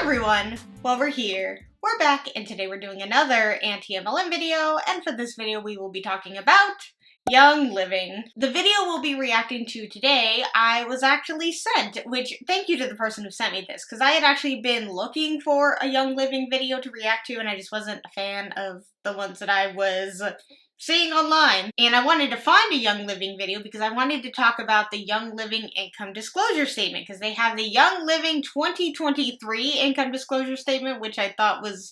everyone! Well, we're here. We're back, and today we're doing another anti-MLM video, and for this video we will be talking about Young Living. The video we'll be reacting to today, I was actually sent, which thank you to the person who sent me this, because I had actually been looking for a Young Living video to react to, and I just wasn't a fan of the ones that I was seeing online. And I wanted to find a Young Living video because I wanted to talk about the Young Living income disclosure statement, because they have the Young Living 2023 income disclosure statement, which I thought was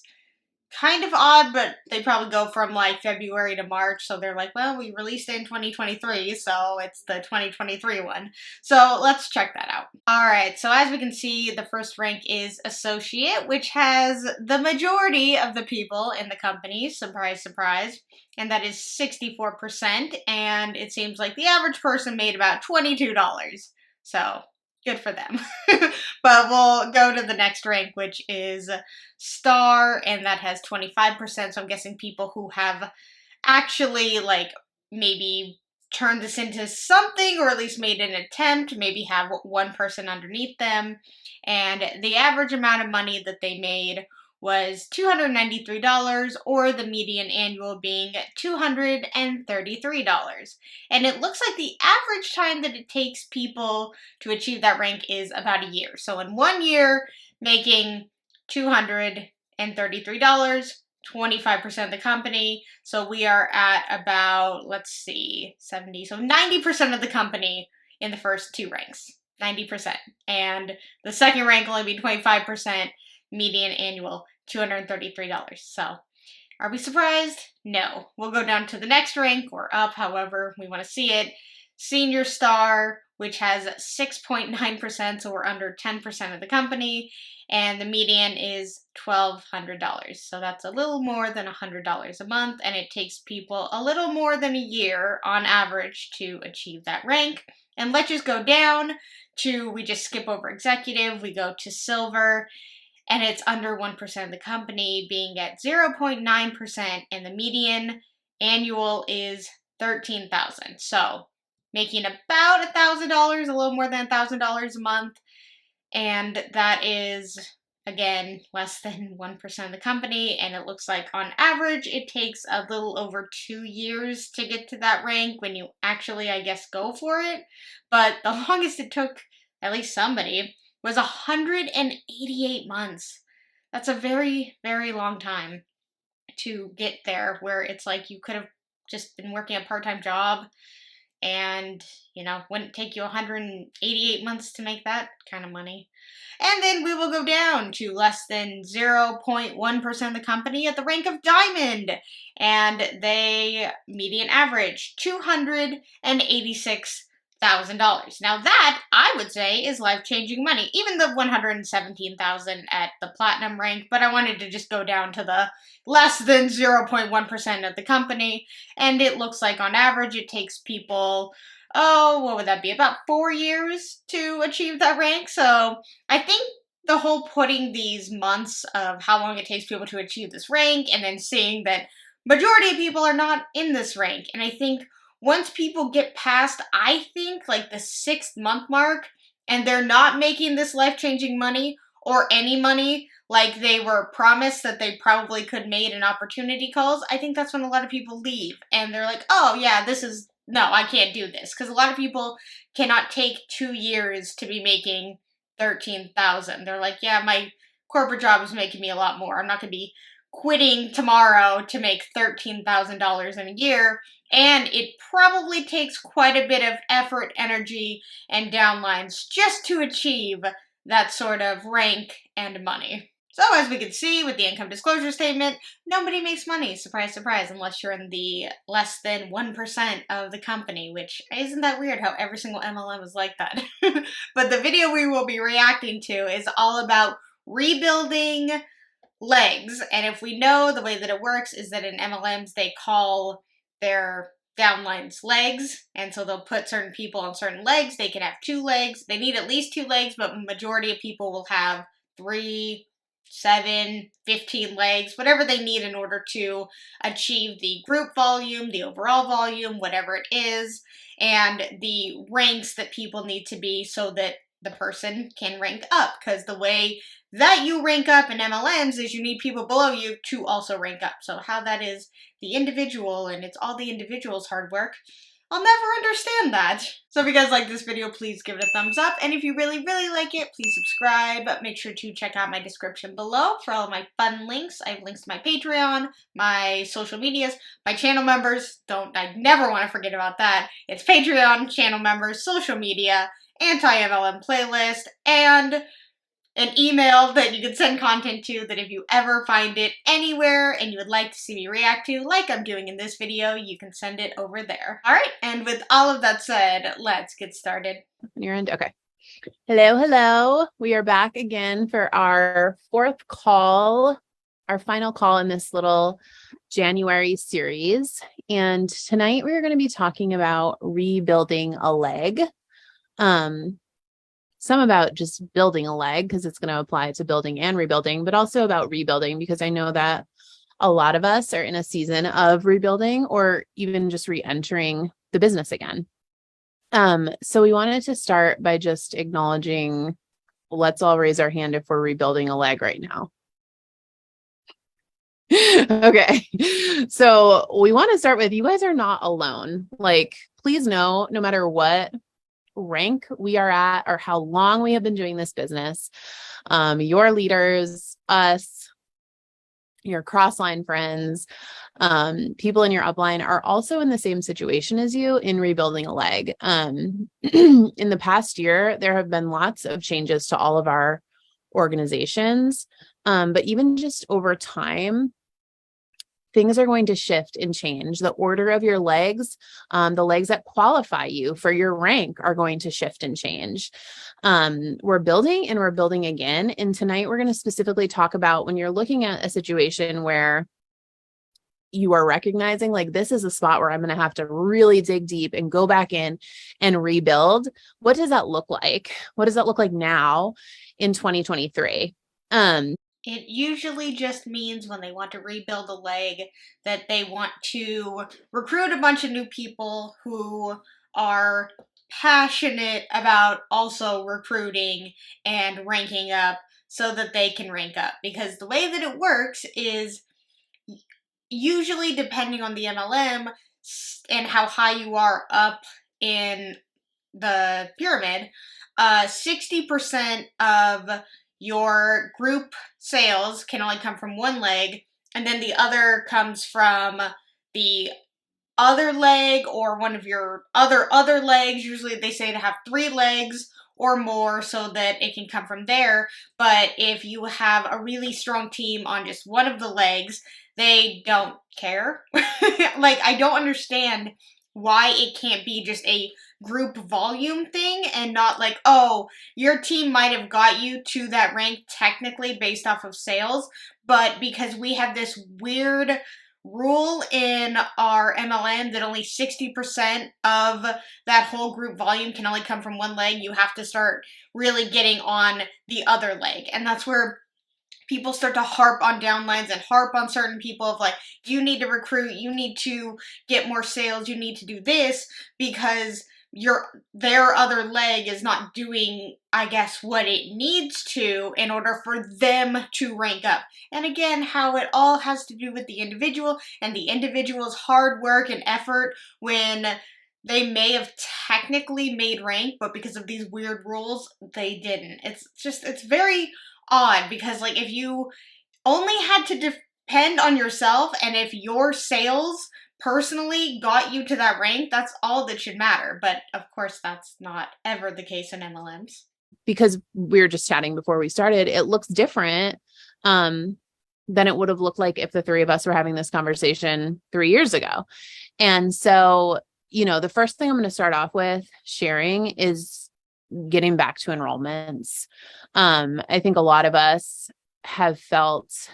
kind of odd, but they probably go from like February to March, so they're like, well, we released it in 2023, so it's the 2023 one. So let's check that out. Alright, so as we can see, the first rank is Associate, which has the majority of the people in the company, surprise, surprise, and that is 64%, and it seems like the average person made about $22. So good for them. But we'll go to the next rank, which is Star, and that has 25%, so I'm guessing people who have actually, like, maybe turned this into something, or at least made an attempt, maybe have one person underneath them, and the average amount of money that they made was $293, or the median annual being $233. And it looks like the average time that it takes people to achieve that rank is about a year. So in 1 year, making $233, 25% of the company. So we are at about, let's see, 70, so 90% of the company in the first two ranks. 90%. And the second rank only be 25%. Median annual, $233. So, are we surprised? No. We'll go down to the next rank, or up, however we want to see it. Senior Star, which has 6.9%, so we're under 10% of the company, and the median is $1,200. So that's a little more than $100 a month, and it takes people a little more than a year on average to achieve that rank. And let's just go down to, we just skip over Executive, we go to Silver, and it's under 1% of the company, being at 0.9%, and the median annual is $13,000. So, making about $1,000, a little more than $1,000 a month, and that is, again, less than 1% of the company, and it looks like on average it takes a little over 2 years to get to that rank when you actually, I guess, go for it. But the longest it took, at least somebody, was 188 months. That's a very, very long time to get there, where it's like you could have just been working a part-time job and, you know, wouldn't take you 188 months to make that kind of money. And then we will go down to less than 0.1% of the company at the rank of Diamond, and they median average $286,000. Now that, I would say, is life-changing money. Even the $117,000 at the Platinum rank, but I wanted to just go down to the less than 0.1% of the company, and it looks like on average it takes people, oh, what would that be, about 4 years to achieve that rank. So I think the whole putting these months of how long it takes people to achieve this rank, and then seeing that majority of people are not in this rank, and I think once people get past, I think, like the 6th month mark, and they're not making this life-changing money, or any money, like they were promised that they probably could made in opportunity calls, I think that's when a lot of people leave, and they're like, oh yeah, no, I can't do this, because a lot of people cannot take 2 years to be making $13,000. They're like, yeah, my corporate job is making me a lot more, I'm not going to be quitting tomorrow to make $13,000 in a year, and it probably takes quite a bit of effort, energy, and downlines just to achieve that sort of rank and money. So as we can see with the income disclosure statement, nobody makes money, surprise, surprise, unless you're in the less than 1% of the company, which isn't that weird how every single MLM is like that. But the video we will be reacting to is all about rebuilding legs, and if we know, the way that it works is that in MLMs they call their downlines legs, and so they'll put certain people on certain legs. They can have 2 legs, they need at least 2 legs, but majority of people will have 3, 7, 15 legs, whatever they need in order to achieve the group volume, the overall volume, whatever it is, and the ranks that people need to be so that the person can rank up, because the way that you rank up in MLMs is you need people below you to also rank up. So how that is the individual and it's all the individual's hard work, I'll never understand that. So if you guys like this video, please give it a thumbs up. And if you really, really like it, please subscribe. Make sure to check out my description below for all of my fun links. I have links to my Patreon, my social medias, my channel members. I never want to forget about that. It's Patreon, channel members, social media, Anti-MLM playlist, and an email that you can send content to, that if you ever find it anywhere and you would like to see me react to, like I'm doing in this video, you can send it over there. All right, and with all of that said, let's get started. On your end? Okay. Hello. We are back again for our fourth call, our final call in this little January series. And tonight we're going to be talking about rebuilding a leg. Some about just building a leg, because it's going to apply to building and rebuilding, but also about rebuilding, because I know that a lot of us are in a season of rebuilding or even just re-entering the business again. So we wanted to start by just acknowledging, let's all raise our hand if we're rebuilding a leg right now. Okay. So we want to start with, you guys are not alone. Like, please know, no matter what rank we are at or how long we have been doing this business, your leaders, us, your cross-line friends, people in your upline are also in the same situation as you in rebuilding a leg. In the past year, there have been lots of changes to all of our organizations, but even just over time, things are going to shift and change. The order of your legs, the legs that qualify you for your rank, are going to shift and change. We're building and we're building again. And tonight we're going to specifically talk about when you're looking at a situation where you are recognizing, like, this is a spot where I'm going to have to really dig deep and go back in and rebuild. What does that look like? What does that look like now in 2023? It usually just means when they want to rebuild a leg that they want to recruit a bunch of new people who are passionate about also recruiting and ranking up so that they can rank up. Because the way that it works is, usually depending on the MLM and how high you are up in the pyramid, 60% of your group sales can only come from one leg, and then the other comes from the other leg or one of your other legs. Usually they say to have 3 legs or more so that it can come from there. But if you have a really strong team on just one of the legs, they don't care. Like, I don't understand why it can't be just a group volume thing and not like, oh, your team might have got you to that rank technically based off of sales, but because we have this weird rule in our MLM that only 60% of that whole group volume can only come from one leg, you have to start really getting on the other leg. And that's where people start to harp on downlines and harp on certain people of like, you need to recruit, you need to get more sales, you need to do this, because their other leg is not doing, I guess, what it needs to in order for them to rank up. And again, how it all has to do with the individual and the individual's hard work and effort when they may have technically made rank, but because of these weird rules, they didn't. It's very odd, because like, if you only had to depend on yourself and if your sales personally got you to that rank, that's all that should matter. But of course, that's not ever the case in MLMs. Because we were just chatting before we started, it looks different than it would have looked like if the 3 of us were having this conversation 3 years ago. And so, the first thing I'm going to start off with sharing is getting back to enrollments. I think a lot of us have felt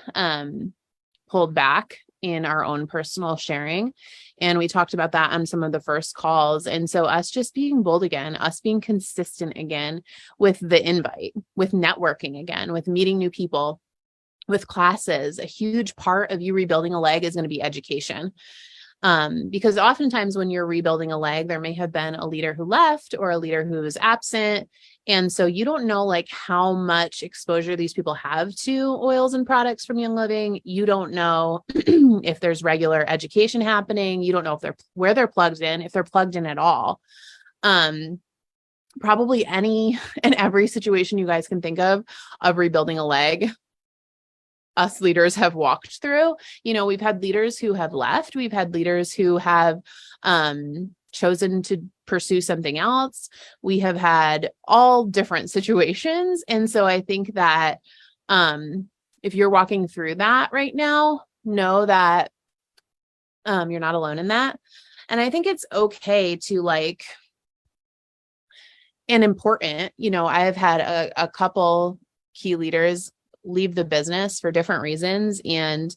pulled back in our own personal sharing. And we talked about that on some of the first calls. And so us just being bold again, us being consistent again with the invite, with networking again, with meeting new people, with classes. A huge part of you rebuilding a leg is going to be education. Because oftentimes when you're rebuilding a leg, there may have been a leader who left or a leader who was absent. And so you don't know like how much exposure these people have to oils and products from Young Living. You don't know if there's regular education happening. You don't know if they're where they're plugged in, if they're plugged in at all. Probably any and every situation you guys can think of rebuilding a leg, us leaders have walked through. We've had leaders who have left. We've had leaders who have chosen to pursue something else. We have had all different situations. And so I think that if you're walking through that right now, know that you're not alone in that. And I think it's okay to like, and important, I've had a couple key leaders leave the business for different reasons. And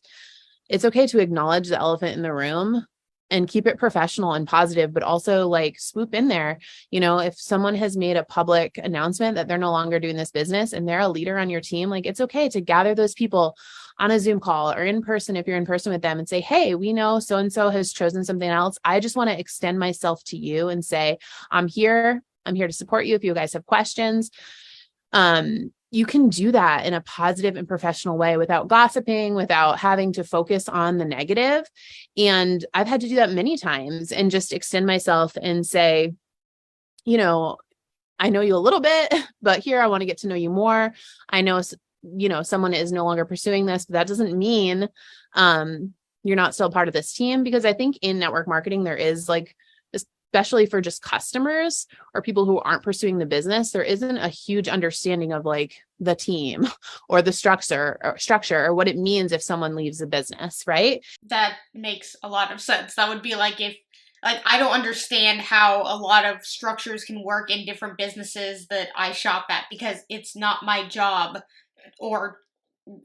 it's okay to acknowledge the elephant in the room and keep it professional and positive, but also like swoop in there. If someone has made a public announcement that they're no longer doing this business and they're a leader on your team, like it's okay to gather those people on a Zoom call or in person if you're in person with them and say, hey, we know so-and-so has chosen something else. I just want to extend myself to you and say, I'm here to support you if you guys have questions. You can do that in a positive and professional way without gossiping, without having to focus on the negative. And I've had to do that many times and just extend myself and say, I know you a little bit, but here I want to get to know you more. I know, someone is no longer pursuing this, but that doesn't mean you're not still part of this team, because I think in network marketing, there is like, especially for just customers or people who aren't pursuing the business, there isn't a huge understanding of like the team or the structure or what it means if someone leaves the business, right? That makes a lot of sense. That would be like if, like, I don't understand how a lot of structures can work in different businesses that I shop at, because it's not my job, or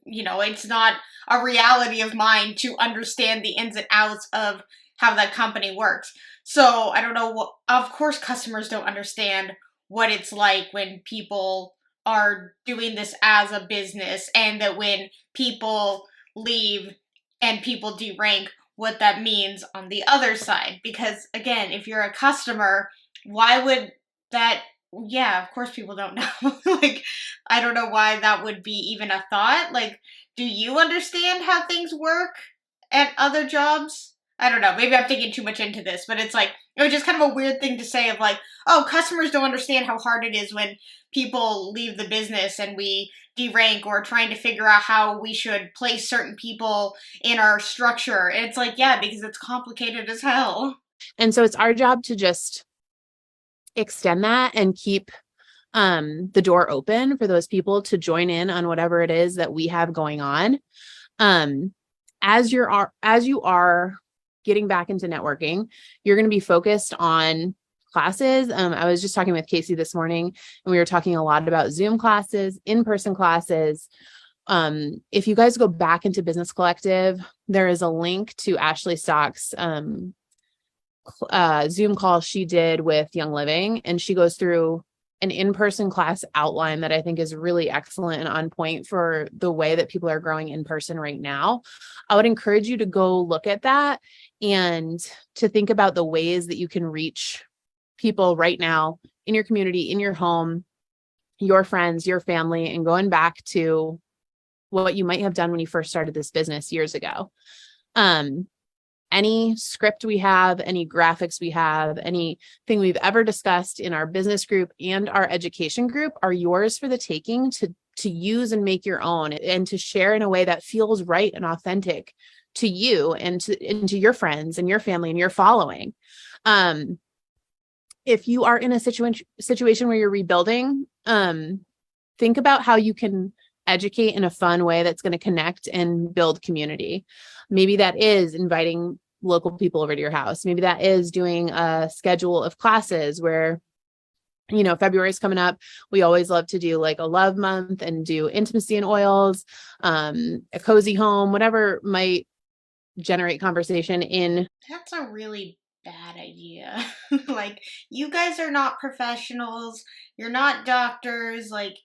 it's not a reality of mine to understand the ins and outs of how that company works. So I don't know what, of course customers don't understand what it's like when people are doing this as a business, and that when people leave and people derank, what that means on the other side. Because again, if you're a customer, why would that, yeah, of course people don't know. Like, I don't know why that would be even a thought. Like, do you understand how things work at other jobs? I don't know. Maybe I'm thinking too much into this, but it's like, it was just kind of a weird thing to say of like, oh, customers don't understand how hard it is when people leave the business and we derank, or trying to figure out how we should place certain people in our structure. And it's like, yeah, because it's complicated as hell. And so it's our job to just extend that and keep the door open for those people to join in on whatever it is that we have going on. As you are getting back into networking, you're going to be focused on classes. I was just talking with Casey this morning, and we were talking a lot about Zoom classes, in-person classes. If you guys go back into Business Collective, there is a link to Ashley Stock's Zoom call she did with Young Living, and she goes through an in-person class outline that I think is really excellent and on point for the way that people are growing in person right now. I would encourage you to go look at that and to think about the ways that you can reach people right now in your community, in your home, your friends, your family, and going back to what you might have done when you first started this business years ago. Any script we have, any graphics we have, anything we've ever discussed in our business group and our education group are yours for the taking to use and make your own, and to share in a way that feels right and authentic to you and to your friends and your family and your following. If you are in a situation where you're rebuilding, think about how you can educate in a fun way that's going to connect and build community. Maybe that is inviting local people over to your house. Maybe that is doing a schedule of classes where, February is coming up. We always love to do like a love month and do intimacy and oils, a cozy home, whatever might generate conversation in. That's a really bad idea. Like, you guys are not professionals. You're not doctors. Like,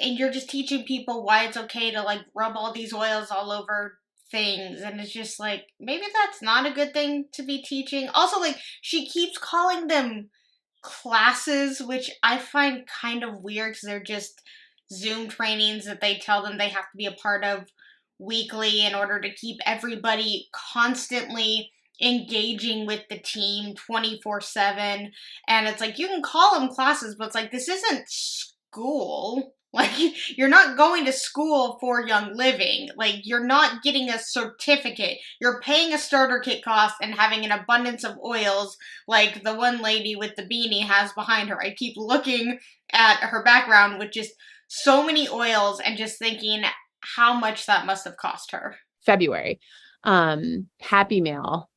and you're just teaching people why it's okay to like rub all these oils all over things, and it's just like, maybe that's not a good thing to be teaching. Also, like, she keeps calling them classes, which I find kind of weird because they're just Zoom trainings that they tell them they have to be a part of weekly in order to keep everybody constantly engaging with the team 24/7. And it's like, you can call them classes, but it's like, this isn't school. Like, you're not going to school for Young Living. Like, you're not getting a certificate. You're paying a starter kit cost and having an abundance of oils like the one lady with the beanie has behind her. I keep looking at her background with just so many oils and just thinking how much that must have cost her. February, Happy Mail,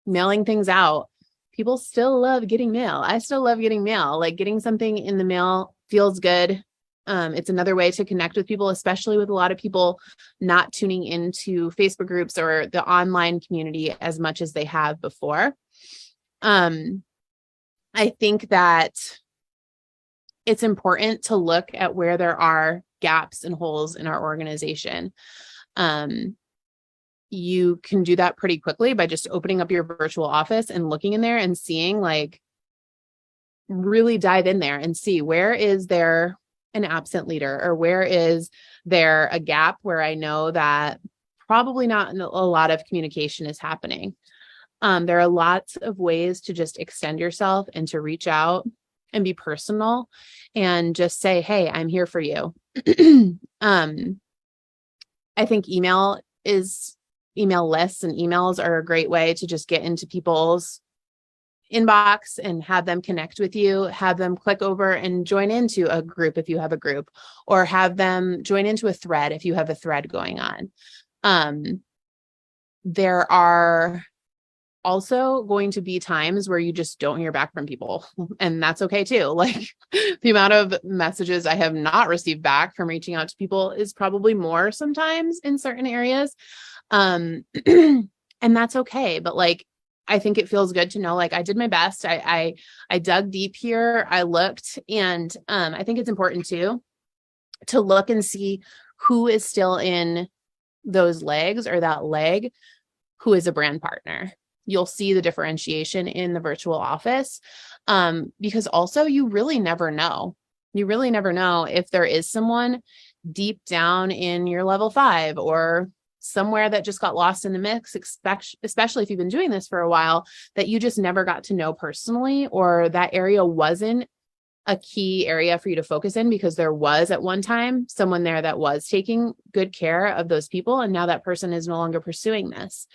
mailing things out. People still love getting mail. I still love getting mail. Like, getting something in the mail feels good. It's another way to connect with people, especially with a lot of people not tuning into Facebook groups or the online community as much as they have before. I think that it's important to look at where there are gaps and holes in our organization. You can do that pretty quickly by just opening up your virtual office and looking in there and seeing, like, really dive in there and see, where is there an absent leader, or where is there a gap where I know that probably not a lot of communication is happening. There are lots of ways to just extend yourself and to reach out and be personal and just say, hey, I'm here for you. I think email lists and emails are a great way to just get into people's inbox and have them connect with you, have them click over and join into a group if you have a group, or have them join into a thread if you have a thread going on. There are also going to be times where you just don't hear back from people, and that's okay too. Like, the amount of messages I have not received back from reaching out to people is probably more sometimes in certain areas. And that's okay. But, like, I think it feels good to know, like, I did my best. I dug deep here. I looked, and I think it's important too, to look and see who is still in those legs, or that leg, who is a brand partner. You'll see the differentiation in the virtual office, because also you really never know. You really never know if there is someone deep down in your level 5 or somewhere that just got lost in the mix, especially if you've been doing this for a while, that you just never got to know personally, or that area wasn't a key area for you to focus in because there was at one time someone there that was taking good care of those people, and now that person is no longer pursuing this.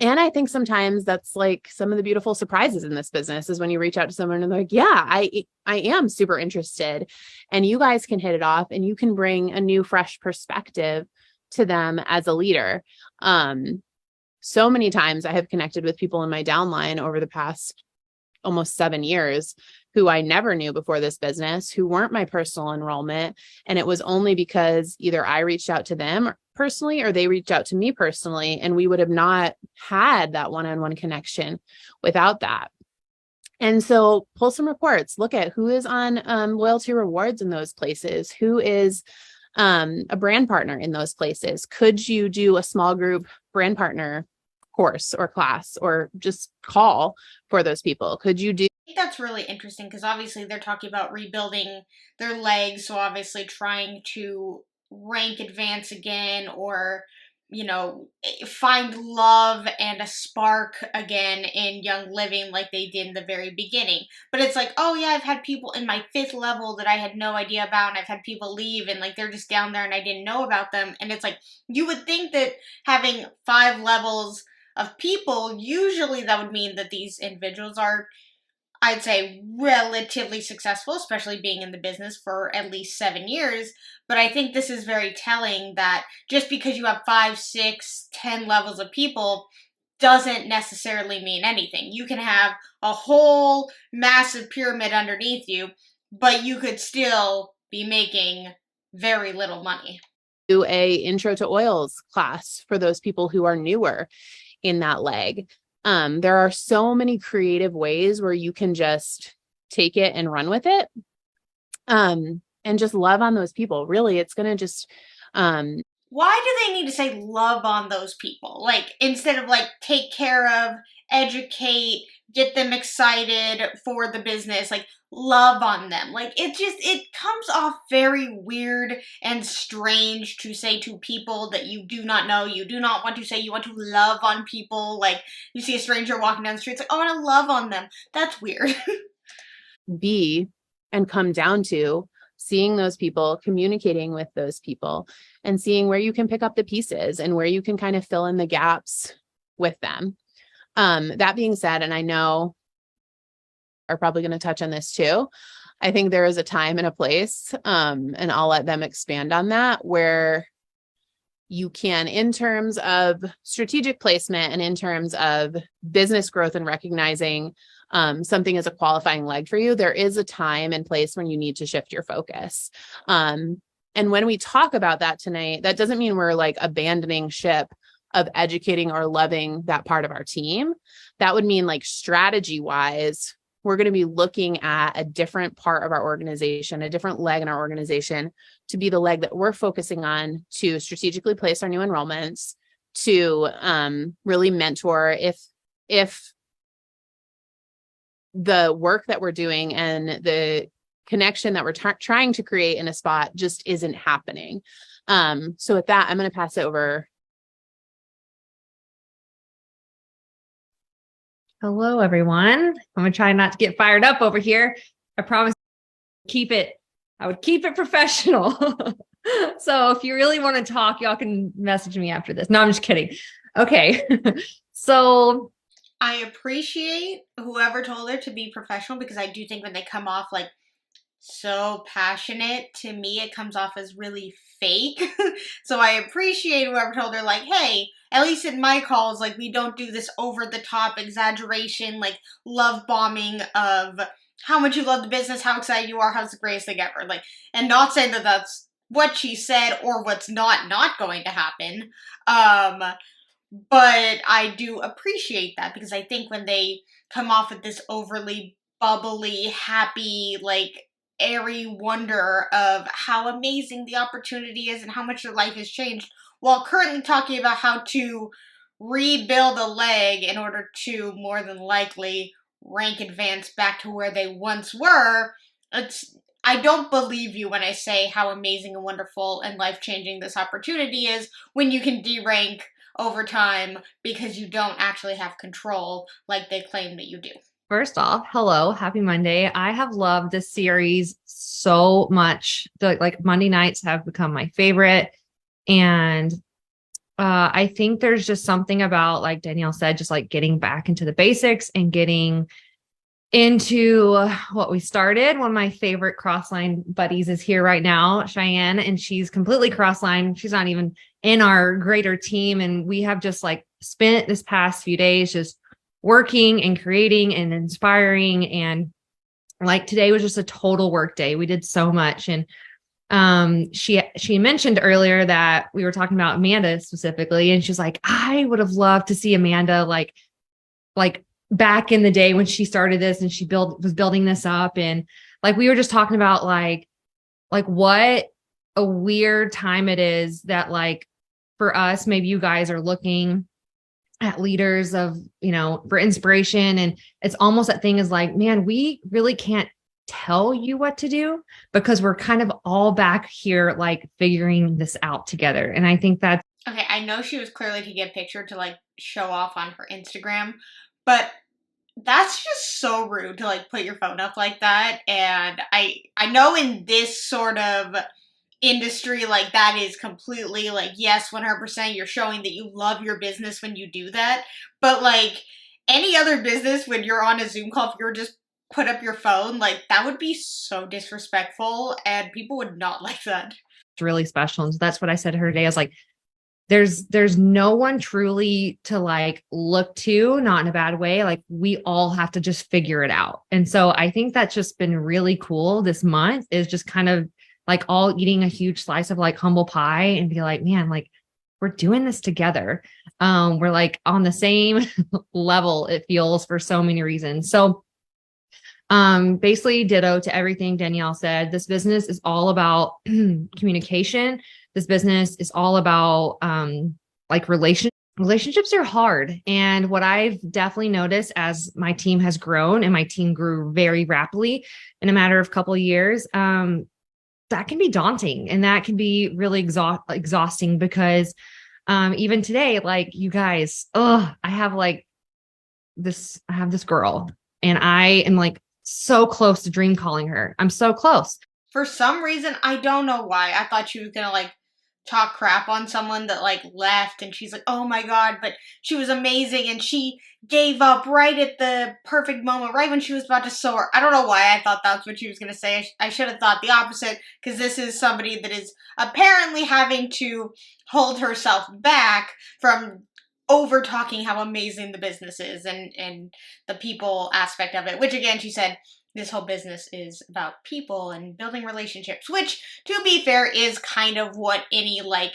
And I think sometimes that's like some of the beautiful surprises in this business, is when you reach out to someone and they're like, yeah, I am super interested, and you guys can hit it off, and you can bring a new, fresh perspective to them as a leader. So many times I have connected with people in my downline over the past almost 7 years who I never knew before this business, who weren't my personal enrollment. And it was only because either I reached out to them personally or they reached out to me personally, and we would have not had that one-on-one connection without that. And so pull some reports, look at who is on loyalty rewards in those places, who is a brand partner in those places. Could you do a small group brand partner course or class, or just call for those people? Could you do? I think that's really interesting, because obviously they're talking about rebuilding their legs, so obviously trying to rank advance again, or, you know, find love and a spark again in Young Living like they did in the very beginning. But it's like, oh yeah, I've had people in my 5th level that I had no idea about, and I've had people leave, and like they're just down there and I didn't know about them. And it's like, you would think that having 5 levels of people, usually that would mean that these individuals are, I'd say, relatively successful, especially being in the business for at least 7 years. But I think this is very telling that just because you have 5, 6, 10 levels of people doesn't necessarily mean anything. You can have a whole massive pyramid underneath you, but you could still be making very little money. Do a intro to oils class for those people who are newer in that leg. There are so many creative ways where you can just take it and run with it. And just love on those people. Really, it's going to just, why do they need to say love on those people? Like, instead of like take care of, educate, get them excited for the business, like love on them. Like, it comes off very weird and strange to say to people that you do not know, you do not want to say you want to love on people. Like, you see a stranger walking down the street, it's like, oh, I want to love on them. That's weird. Be and come down to seeing those people, communicating with those people, and seeing where you can pick up the pieces and where you can kind of fill in the gaps with them. That being said, and I know are probably going to touch on this too, I think there is a time and a place, and I'll let them expand on that, where you can, in terms of strategic placement and in terms of business growth and recognizing something as a qualifying leg for you, there is a time and place when you need to shift your focus. And when we talk about that tonight, that doesn't mean we're like abandoning ship of educating or loving that part of our team. That would mean, like, strategy wise, we're going to be looking at a different part of our organization, a different leg in our organization, to be the leg that we're focusing on to strategically place our new enrollments, to really mentor if the work that we're doing and the connection that we're trying to create in a spot just isn't happening. So with that, I'm going to pass it over. Hello, everyone. I'm going to try not to get fired up over here. I promise I would keep it professional. So if you really want to talk, y'all can message me after this. No, I'm just kidding. Okay. So I appreciate whoever told her to be professional, because I do think when they come off like so passionate, to me it comes off as really fake. So I appreciate whoever told her, like, hey, at least in my calls, like, we don't do this over the top exaggeration, like love bombing of how much you love the business, how excited you are, how's the greatest thing ever. Like, and not saying that that's what she said or what's not going to happen. But I do appreciate that, because I think when they come off with this overly bubbly, happy, like, airy wonder of how amazing the opportunity is and how much their life has changed, while currently talking about how to rebuild a leg in order to more than likely rank advance back to where they once were, I don't believe you when I say how amazing and wonderful and life-changing this opportunity is, when you can derank over time because you don't actually have control like they claim that you do. first off, hello, happy Monday. I have loved this series so much. Like Monday nights have become my favorite. And I think there's just something about, like Danielle said, just like getting back into the basics and getting into what we started. One of my favorite crossline buddies is here right now, Cheyenne, and she's completely crossline. She's not even in our greater team. And we have just like spent this past few days just working and creating and inspiring. And like today was just a total work day. We did so much. And she mentioned earlier that we were talking about Amanda specifically, and she's like, I would have loved to see Amanda like back in the day when she started this and she was building this up. And like, we were just talking about like what a weird time it is that, like, for us, maybe you guys are looking at leaders of, for inspiration. And it's almost that thing is like, man, we really can't tell you what to do because we're kind of all back here, like figuring this out together. And I think that's okay. I know she was clearly taking a picture to like show off on her Instagram, but that's just so rude to like put your phone up like that. And I know in this sort of industry, like, that is completely like, yes, 100% you're showing that you love your business when you do that. But like any other business, when you're on a Zoom call, if you're just put up your phone, like, that would be so disrespectful and people would not like that. It's really special. And so that's what I said to her today. I was like, there's no one truly to like look to, not in a bad way. Like, we all have to just figure it out. And so I think that's just been really cool this month, is just kind of like all eating a huge slice of like humble pie and be like, man, like, we're doing this together. We're like on the same level, it feels, for so many reasons. So basically ditto to everything Danielle said. This business is all about communication, this business is all about like relationships are hard. And what I've definitely noticed as my team has grown, and my team grew very rapidly in a matter of a couple of years, that can be daunting, and that can be really exhausting because even today, like you guys, I have this girl, and I am like so close to dream calling her. I'm so close. For some reason, I don't know why, I thought she was gonna like talk crap on someone that like left, and she's like, oh my god, but she was amazing and she gave up right at the perfect moment, right when she was about to soar. I don't know why I thought that's what she was gonna say. I should have thought the opposite, because this is somebody that is apparently having to hold herself back from over talking how amazing the business is and the people aspect of it, which again, she said this whole business is about people and building relationships, which, to be fair, is kind of what any like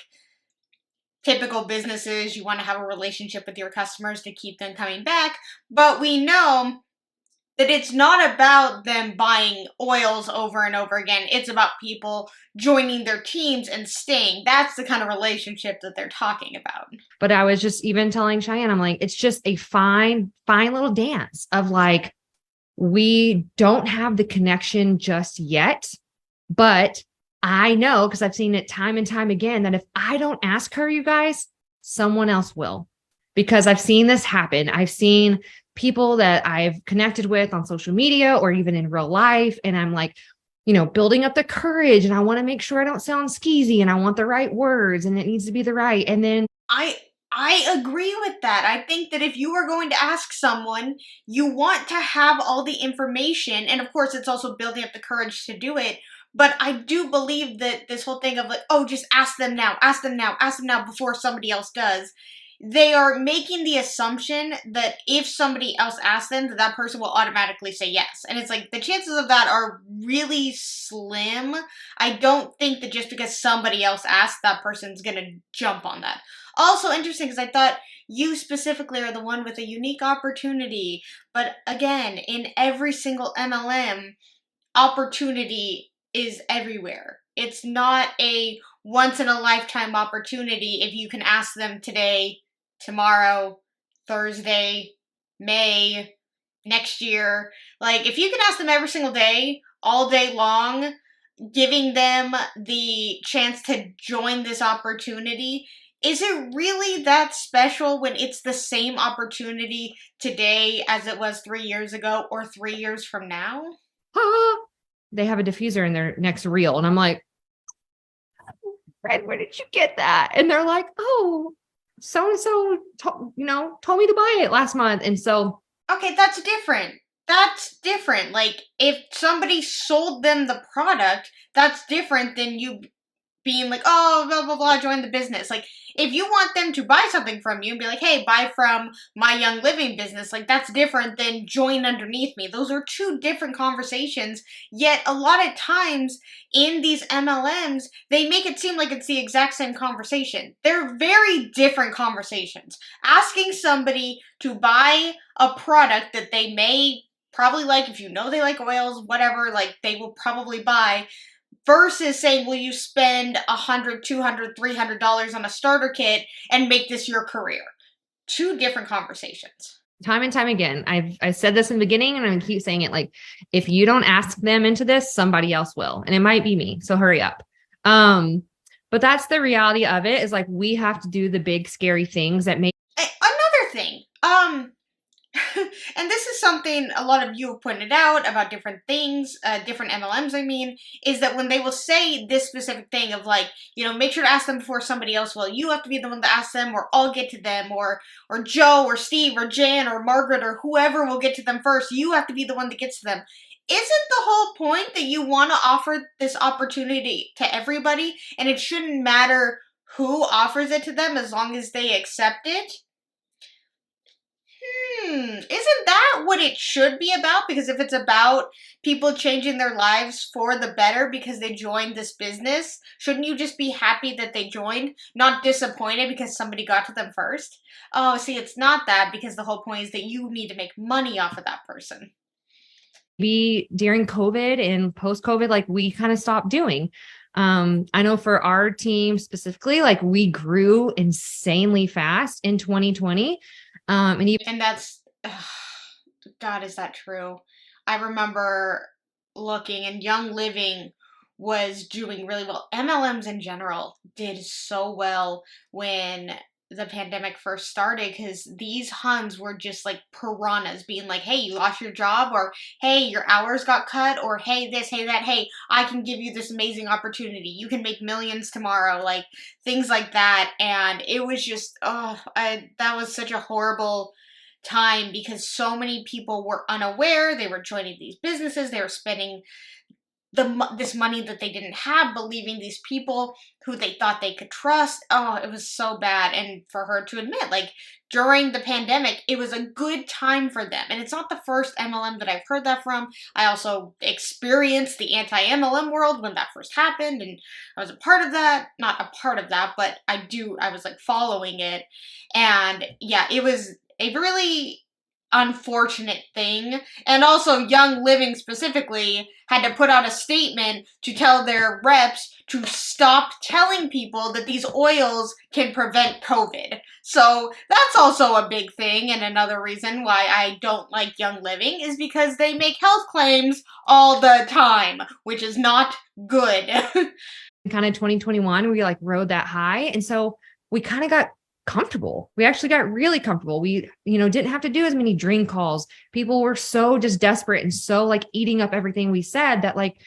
typical business is. You want to have a relationship with your customers to keep them coming back, but we know that it's not about them buying oils over and over again. It's about people joining their teams and staying. That's the kind of relationship that they're talking about. But I was just even telling Cheyenne, I'm like, it's just a fine little dance of like, we don't have the connection just yet, but I know, because I've seen it time and time again, that if I don't ask her, you guys, someone else will, because I've seen this happen. I've seen people that I've connected with on social media or even in real life. And I'm like, building up the courage, and I want to make sure I don't sound skeezy, and I want the right words, and it needs to be the right. And then I agree with that. I think that if you are going to ask someone, you want to have all the information. And of course, it's also building up the courage to do it. But I do believe that this whole thing of like, oh, just ask them now before somebody else does. They are making the assumption that if somebody else asks them, that person will automatically say yes. And it's like the chances of that are really slim. I don't think that just because somebody else asked, that person's going to jump on that. Also interesting, because I thought you specifically are the one with a unique opportunity. But again, in every single MLM, opportunity is everywhere. It's not a once in a lifetime opportunity if you can ask them today, tomorrow, Thursday, May, next year. Like, if you can ask them every single day, all day long, giving them the chance to join this opportunity, is it really that special when it's the same opportunity today as it was 3 years ago or 3 years from now? They have a diffuser in their next reel. And I'm like, Fred, where did you get that? And they're like, oh, so-and-so, told me to buy it last month. And so. Okay, that's different. That's different. Like, if somebody sold them the product, that's different than you being like, oh, blah, blah, blah, join the business. Like, if you want them to buy something from you and be like, hey, buy from my Young Living business, like, that's different than join underneath me. Those are two different conversations. Yet, a lot of times in these MLMs, they make it seem like it's the exact same conversation. They're very different conversations. Asking somebody to buy a product that they may probably like, if you know they like oils, whatever, like, they will probably buy, versus saying, will you spend $100, $200, $300 on a starter kit and make this your career? Two different conversations. Time and time again, I said this in the beginning, and I'm going to keep saying it. Like, if you don't ask them into this, somebody else will. And it might be me. So hurry up. But that's the reality of it, is like, we have to do the big, scary things that make. Another thing, and this is something a lot of you have pointed out about different things, different MLMs, I mean, is that when they will say this specific thing of like, make sure to ask them before somebody else will, you have to be the one to ask them, or I'll get to them, or Joe, or Steve, or Jan, or Margaret, or whoever will get to them first. You have to be the one that gets to them. Isn't the whole point that you want to offer this opportunity to everybody, and it shouldn't matter who offers it to them as long as they accept it? Isn't that what it should be about? Because if it's about people changing their lives for the better because they joined this business, shouldn't you just be happy that they joined, not disappointed because somebody got to them first? Oh, see, it's not that, because the whole point is that you need to make money off of that person. During COVID and post-COVID, like, we kind of stopped doing. I know for our team specifically, like we grew insanely fast in 2020. And that's, God, is that true? I remember looking, and Young Living was doing really well. MLMs in general did so well when the pandemic first started, because these Huns were just like piranhas, being like, hey, you lost your job, or hey, your hours got cut, or hey, this, hey, that, hey, I can give you this amazing opportunity. You can make millions tomorrow, like things like that. And it was just, that was such a horrible time, because so many people were unaware. They were joining these businesses, they were spending this money that they didn't have, believing these people who they thought they could trust. Oh, it was so bad. And for her to admit, like, during the pandemic, it was a good time for them. And it's not the first MLM that I've heard that from. I also experienced the anti-MLM world when that first happened, and I was a part of that. Not a part of that, but I was like following it. And yeah, it was a really unfortunate thing. And also, Young Living specifically had to put out a statement to tell their reps to stop telling people that these oils can prevent COVID. So that's also a big thing, and another reason why I don't like Young Living is because they make health claims all the time, which is not good. Kind of 2021, we like rode that high. And so we kind of got comfortable. We actually got really comfortable. We, didn't have to do as many dream calls. People were so just desperate and so like eating up everything we said that like,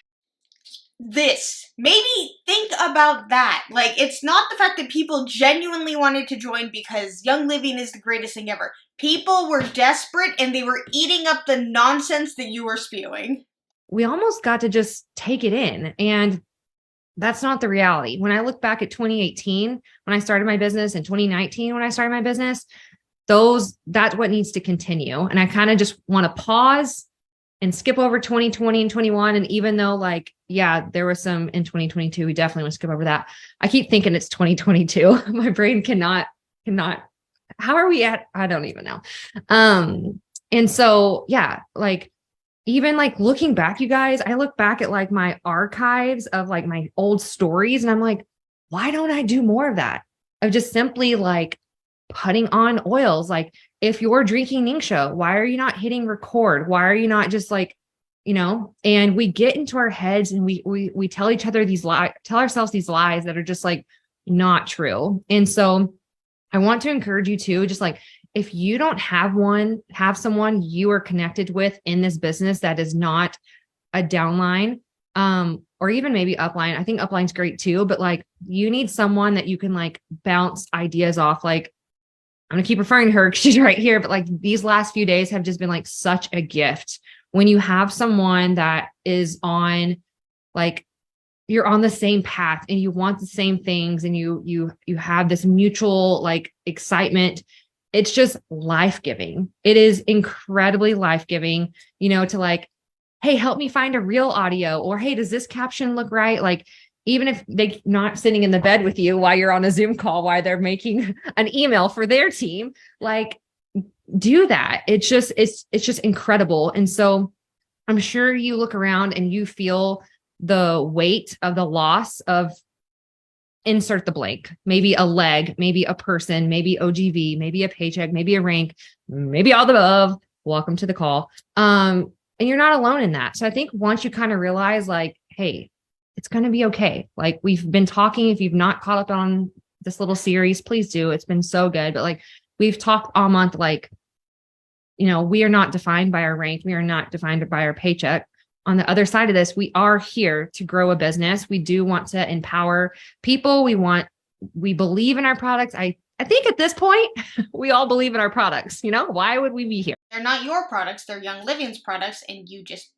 maybe think about that. Like, it's not the fact that people genuinely wanted to join because Young Living is the greatest thing ever. People were desperate and they were eating up the nonsense that you were spewing. We almost got to just take it in. And that's not the reality. When I look back at 2018, when I started my business, and 2019, when I started my business, that's what needs to continue. And I kind of just want to pause and skip over 2020 and 21. And even though like, yeah, there was some in 2022, we definitely want to skip over that. I keep thinking it's 2022. My brain cannot, how are we at? I don't even know. And so, yeah, like, even like looking back, you guys, I look back at like my archives of like my old stories, and I'm like, why don't I do more of that? Of just simply like putting on oils. Like, if you're drinking Ningxia, why are you not hitting record? Why are you not just like, and we get into our heads and we tell each other tell ourselves these lies that are just like not true. And so I want to encourage you to just like, if you don't have someone you are connected with in this business that is not a downline, or even maybe upline. I think upline's great too, but like you need someone that you can like bounce ideas off. Like, I'm gonna keep referring to her because she's right here, but like these last few days have just been like such a gift when you have someone that is on, like, you're on the same path and you want the same things, and you have this mutual like excitement. It's just life-giving. It is incredibly life-giving, to like, hey, help me find a real audio, or hey, does this caption look right? Like, even if they're not sitting in the bed with you while you're on a Zoom call, while they're making an email for their team, like, do that. It's just incredible. And so I'm sure you look around and you feel the weight of the loss of, insert the blank, maybe a leg, maybe a person, maybe OGV, maybe a paycheck, maybe a rank, maybe all the above. Welcome to the call. And you're not alone in that. So I think once you kind of realize like, hey, it's going to be okay. Like, we've been talking, if you've not caught up on this little series, please do. It's been so good. But like, we've talked all month, like, we are not defined by our rank. We are not defined by our paycheck. On the other side of this, we are here to grow a business. We do want to empower people. We believe in our products. I think at this point, we all believe in our products. Why would we be here? They're not your products, they're Young Living's products, and you just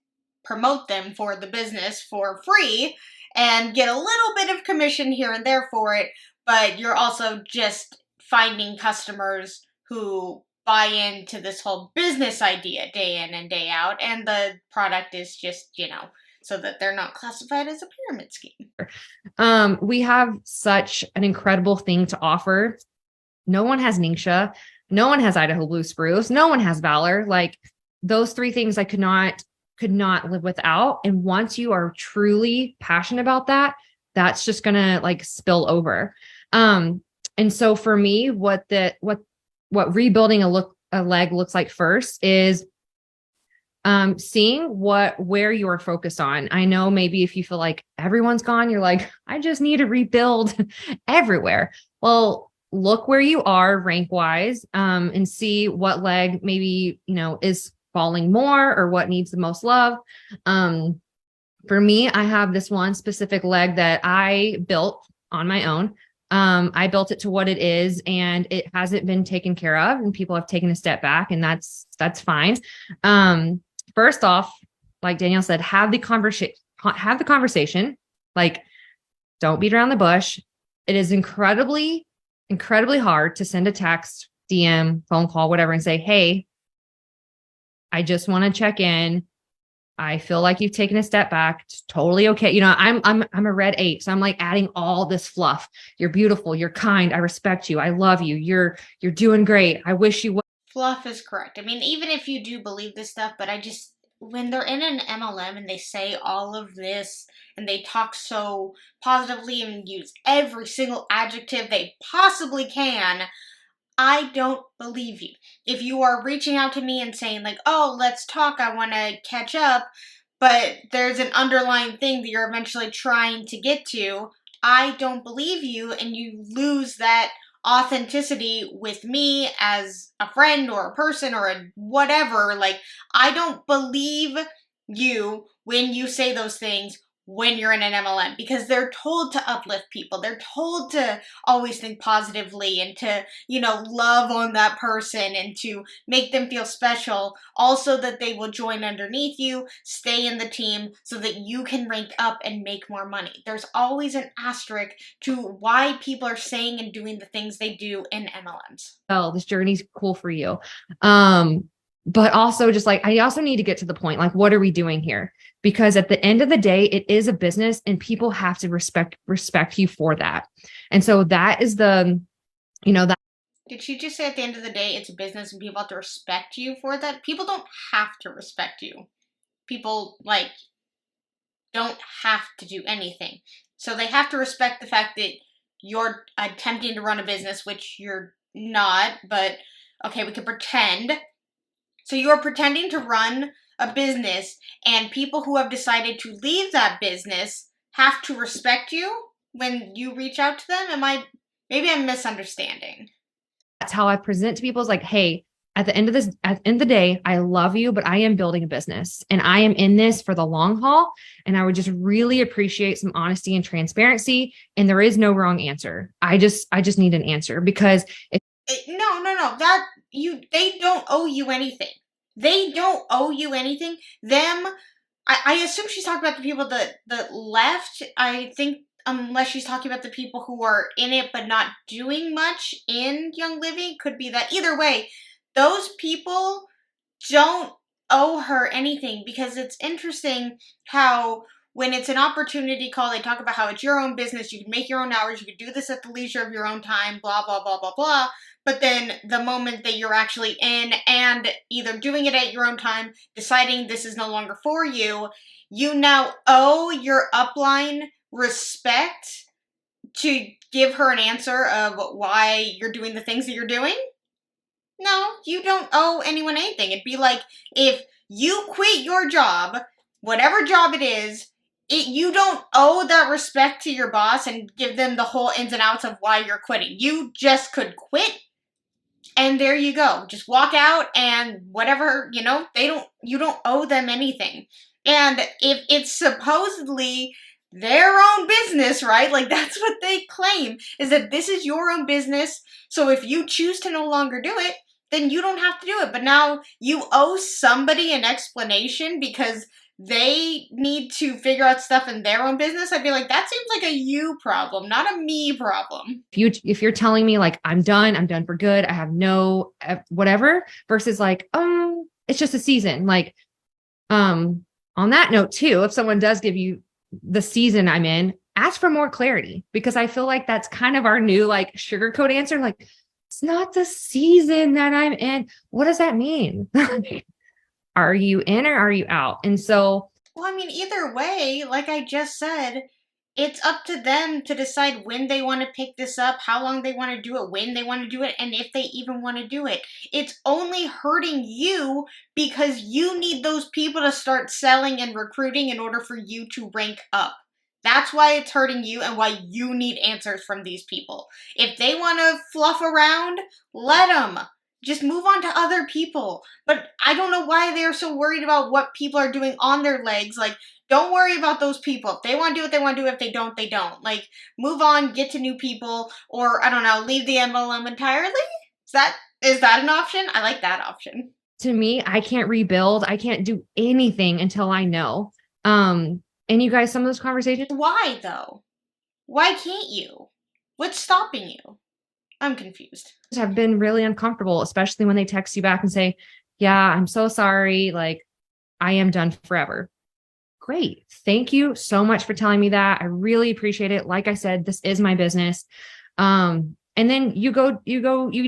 promote them for the business for free and get a little bit of commission here and there for it, but you're also just finding customers who buy into this whole business idea day in and day out, and the product is just, so that they're not classified as a pyramid scheme. We have such an incredible thing to offer. No one has Ningxia. No one has Idaho Blue Spruce. No one has Valor. Like, those three things I could not live without. And once you are truly passionate about that, that's just going to like spill over. And so for me, what rebuilding a leg looks like first is seeing where you are focused on. I know maybe if you feel like everyone's gone, you're like, I just need to rebuild everywhere. Well, look where you are rank wise, and see what leg maybe, is falling more or what needs the most love. For me, I have this one specific leg that I built on my own. I built it to what it is, and it hasn't been taken care of, and people have taken a step back, and that's fine. First off, like Danielle said, have the conversation, like don't beat around the bush. It is incredibly, incredibly hard to send a text, DM, phone call, whatever, and say, hey, I just want to check in. I feel like you've taken a step back. It's totally okay. I'm a red 8. So I'm like adding all this fluff. You're beautiful. You're kind. I respect you. I love you. You're doing great. I wish you would. Fluff is correct. I mean, even if you do believe this stuff, but when they're in an MLM and they say all of this and they talk so positively and use every single adjective they possibly can, I don't believe you. If you are reaching out to me and saying like, oh, let's talk, I want to catch up, but there's an underlying thing that you're eventually trying to get to, I don't believe you, and you lose that authenticity with me as a friend or a person or a whatever. Like, I don't believe you when you say those things when you're in an MLM, because they're told to uplift people. They're told to always think positively and to, love on that person and to make them feel special. Also that they will join underneath you, stay in the team so that you can rank up and make more money. There's always an asterisk to why people are saying and doing the things they do in MLMs. Oh, this journey's cool for you. But also just like, I also need to get to the point, like, what are we doing here? Because at the end of the day, it is a business and people have to respect you for that. And so that is that. Did she just say at the end of the day, it's a business and people have to respect you for that? People don't have to respect you. People, don't have to do anything. So they have to respect the fact that you're attempting to run a business, which you're not, but okay, we can pretend. So you're pretending to run a business, and people who have decided to leave that business have to respect you when you reach out to them? Maybe I'm misunderstanding. That's how I present to people, is like, hey, at the end of the day, I love you, but I am building a business and I am in this for the long haul. And I would just really appreciate some honesty and transparency. And there is no wrong answer. I just need an answer, because no. They don't owe you anything. They don't owe you anything. I assume she's talking about the people that left. I think, unless she's talking about the people who are in it but not doing much in Young Living, could be that. Either way, those people don't owe her anything, because it's interesting how when it's an opportunity call, they talk about how it's your own business, you can make your own hours, you can do this at the leisure of your own time, blah, blah, blah, blah, blah. But then the moment that you're actually in and either doing it at your own time, deciding this is no longer for you, you now owe your upline respect to give her an answer of why you're doing the things that you're doing? No, you don't owe anyone anything. It'd be like if you quit your job, whatever job it is, you don't owe that respect to your boss and give them the whole ins and outs of why you're quitting. You just could quit, and there you go. Just walk out and whatever, you don't owe them anything. And if it's supposedly their own business, right? Like, that's what they claim, is that this is your own business. So if you choose to no longer do it, then you don't have to do it. But now you owe somebody an explanation because they need to figure out stuff in their own business. I'd be like, that seems like a you problem, not a me problem. If you're telling me like, I'm done for good, I have no whatever, versus like, it's just a season. Like, on that note too, if someone does give you the season I'm in, ask for more clarity, because I feel like that's kind of our new like sugarcoat answer. Like, it's not the season that I'm in. What does that mean? Are you in or are you out? And so, well, I mean, either way, like I just said, It's up to them to decide when they want to pick this up, how long they want to do it, when they want to do it, and if they even want to do it. It's only hurting you because you need those people to start selling and recruiting in order for you to rank up. That's why it's hurting you and why you need answers from these people. If they want to fluff around, let them. Just move on to other people. But I don't know why they're so worried about what people are doing on their legs. Like, don't worry about those people. If they want to do what they want to do, if they don't, they don't. Like, move on, get to new people, or I don't know, leave the MLM entirely? Is that an option? I like that option. To me, I can't rebuild. I can't do anything until I know. And you guys, some of those conversations. Why though? Why can't you? What's stopping you? I'm confused. Have been really uncomfortable, especially when they text you back and say, yeah, I'm so sorry. Like, I am done forever. Great. Thank you so much for telling me that. I really appreciate it. Like I said, this is my business. And then you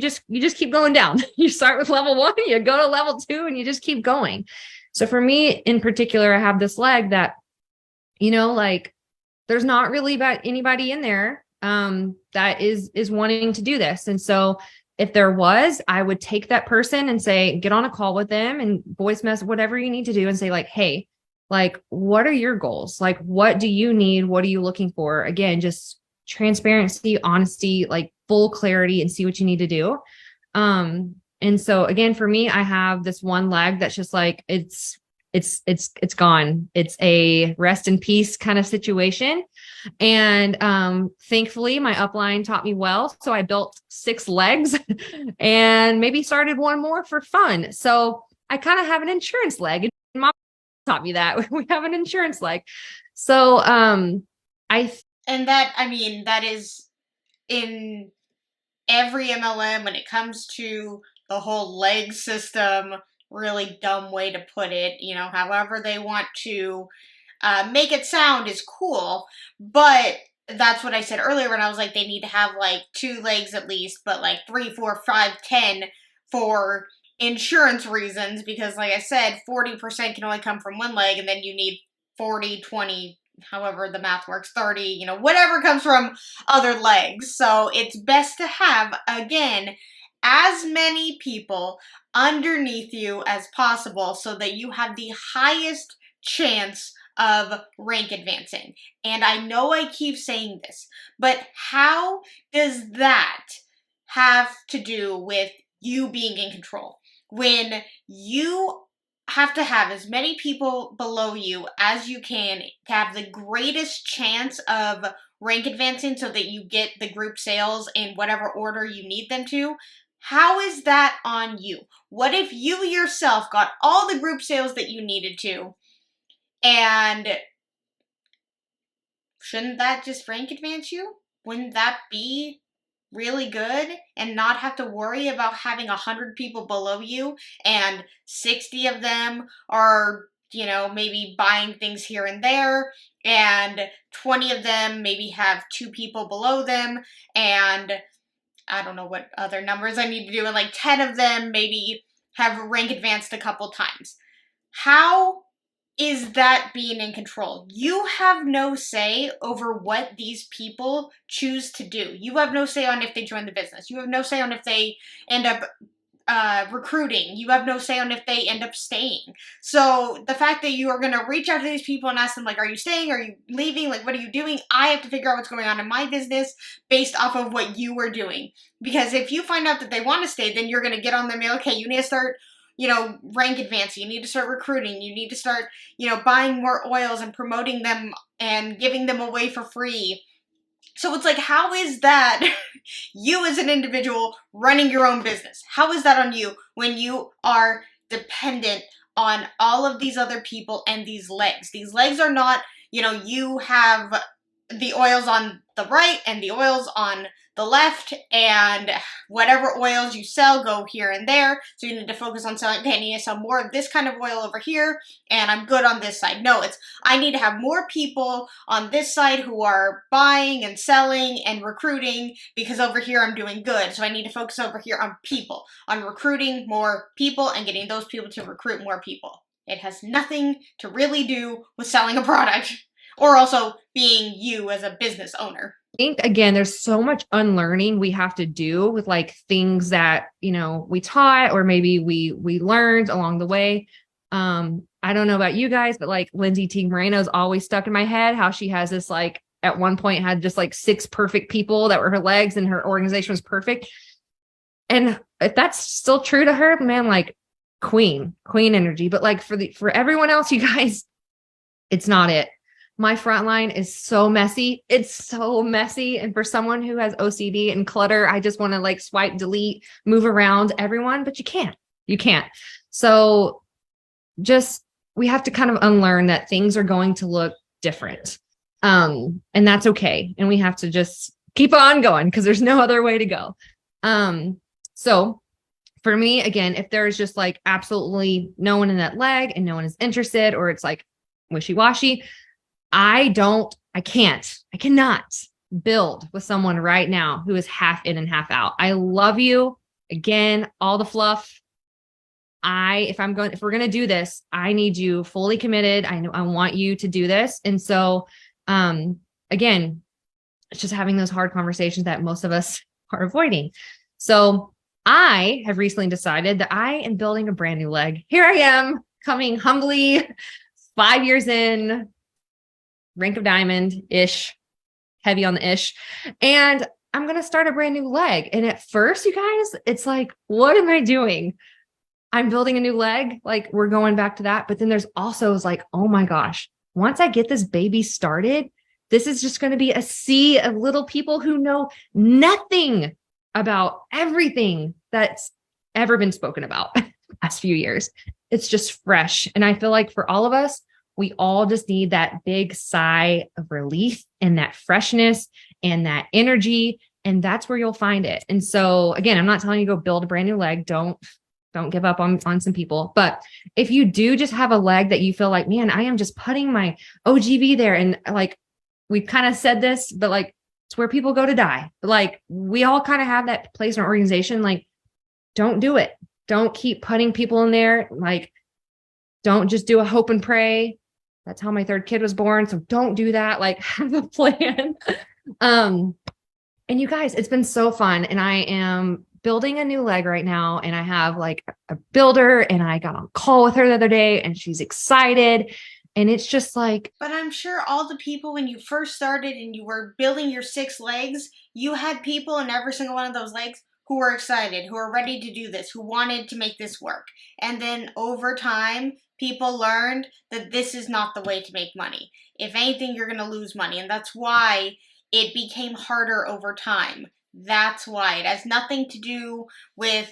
just keep going down. You start with level 1, you go to level 2, and you just keep going. So for me in particular, I have this leg that, like there's not really about anybody in there that is wanting to do this. And so if there was, I would take that person and say, get on a call with them and voice message, whatever you need to do, and say like, hey, like, what are your goals? Like, what do you need? What are you looking for? Again, just transparency, honesty, like full clarity, and see what you need to do. And so again, for me, I have this one leg that's just like, it's gone. It's a rest in peace kind of situation. And thankfully my upline taught me well. So I built 6 legs and maybe started one more for fun. So I kind of have an insurance leg. And mom taught me that we have an insurance leg. So that is in every MLM when it comes to the whole leg system. Really dumb way to put it. However they want to make it sound is cool, but that's what I said earlier when I was like, they need to have like 2 legs at least, but like 3, 4, 5, 10 for insurance reasons, because like I said, 40% can only come from one leg, and then you need 40, 20, however the math works, 30, whatever comes from other legs. So it's best to have, again, as many people underneath you as possible so that you have the highest chance of rank advancing. And I know I keep saying this, but how does that have to do with you being in control? When you have to have as many people below you as you can to have the greatest chance of rank advancing so that you get the group sales in whatever order you need them to, how is that on you? What if you yourself got all the group sales that you needed to, and shouldn't that just rank advance you? Wouldn't that be really good, and not have to worry about having 100 people below you and 60 of them are, maybe buying things here and there, and 20 of them maybe have 2 people below them, and I don't know what other numbers I need to do, and like 10 of them maybe have rank advanced a couple times. How is that being in control? You have no say over what these people choose to do. You have no say on if they join the business. You have no say on if they end up recruiting. You have no say on if they end up staying. So the fact that you are going to reach out to these people and ask them, like, are you staying? Are you leaving? Like, what are you doing? I have to figure out what's going on in my business based off of what you are doing. Because if you find out that they want to stay, then you're going to get on them. Okay, you need to start, rank advancing. You need to start recruiting. You need to start, buying more oils and promoting them and giving them away for free. So it's like, how is that you as an individual running your own business? How is that on you when you are dependent on all of these other people and these legs? These legs are not, you have the oils on the right and the oils on the left, and whatever oils you sell go here and there. So you need to focus on selling, okay, I need to sell more of this kind of oil over here, and I'm good on this side. No, it's, I need to have more people on this side who are buying and selling and recruiting, because over here I'm doing good. So I need to focus over here on people, on recruiting more people and getting those people to recruit more people. It has nothing to really do with selling a product Or also being you as a business owner. I think again, there's so much unlearning we have to do with like things that, you know, we taught or maybe we learned along the way. I don't know about you guys, but like Lindsay T. Moreno's always stuck in my head how she has this like at one point had just like 6 perfect people that were her legs and her organization was perfect. And if that's still true to her, man, like queen energy. But like for everyone else, you guys, it's not it. My front line is so messy. It's so messy. And for someone who has OCD and clutter, I just want to like swipe, delete, move around everyone, but you can't. So just, we have to kind of unlearn that things are going to look different. And that's okay. And we have to just keep on going because there's no other way to go. So for me, again, if there's just like absolutely no one in that leg and no one is interested, or it's like wishy-washy, I cannot build with someone right now who is half in and half out. I love you. Again, all the fluff. If we're going to do this, I need you fully committed. I want you to do this. And so, again, it's just having those hard conversations that most of us are avoiding. So I have recently decided that I am building a brand new leg. Here I am coming humbly 5 years in, rank of diamond-ish, heavy on the ish. And I'm going to start a brand new leg. And at first, you guys, it's like, what am I doing? I'm building a new leg. Like we're going back to that. But then there's also like, oh my gosh, once I get this baby started, this is just going to be a sea of little people who know nothing about everything that's ever been spoken about the past few years. It's just fresh. And I feel like for all of us, we all just need that big sigh of relief and that freshness and that energy. And that's where you'll find it. And so again, I'm not telling you to go build a brand new leg. Don't give up on some people. But if you do just have a leg that you feel like, man, I am just putting my OGV there. And like, we've kind of said this, but like, it's where people go to die. Like we all kind of have that place in our organization. Like, don't do it. Don't keep putting people in there. Like, don't just do a hope and pray. That's how my 3rd kid was born. So don't do that. Like have a plan. And you guys, it's been so fun. And I am building a new leg right now. And I have like a builder and I got on call with her the other day and she's excited. And it's just like, but I'm sure all the people when you first started and you were building your 6 legs, you had people in every single one of those legs who were excited, who were ready to do this, who wanted to make this work. And then over time, people learned that this is not the way to make money. If anything, you're going to lose money. And that's why it became harder over time. That's why. It has nothing to do with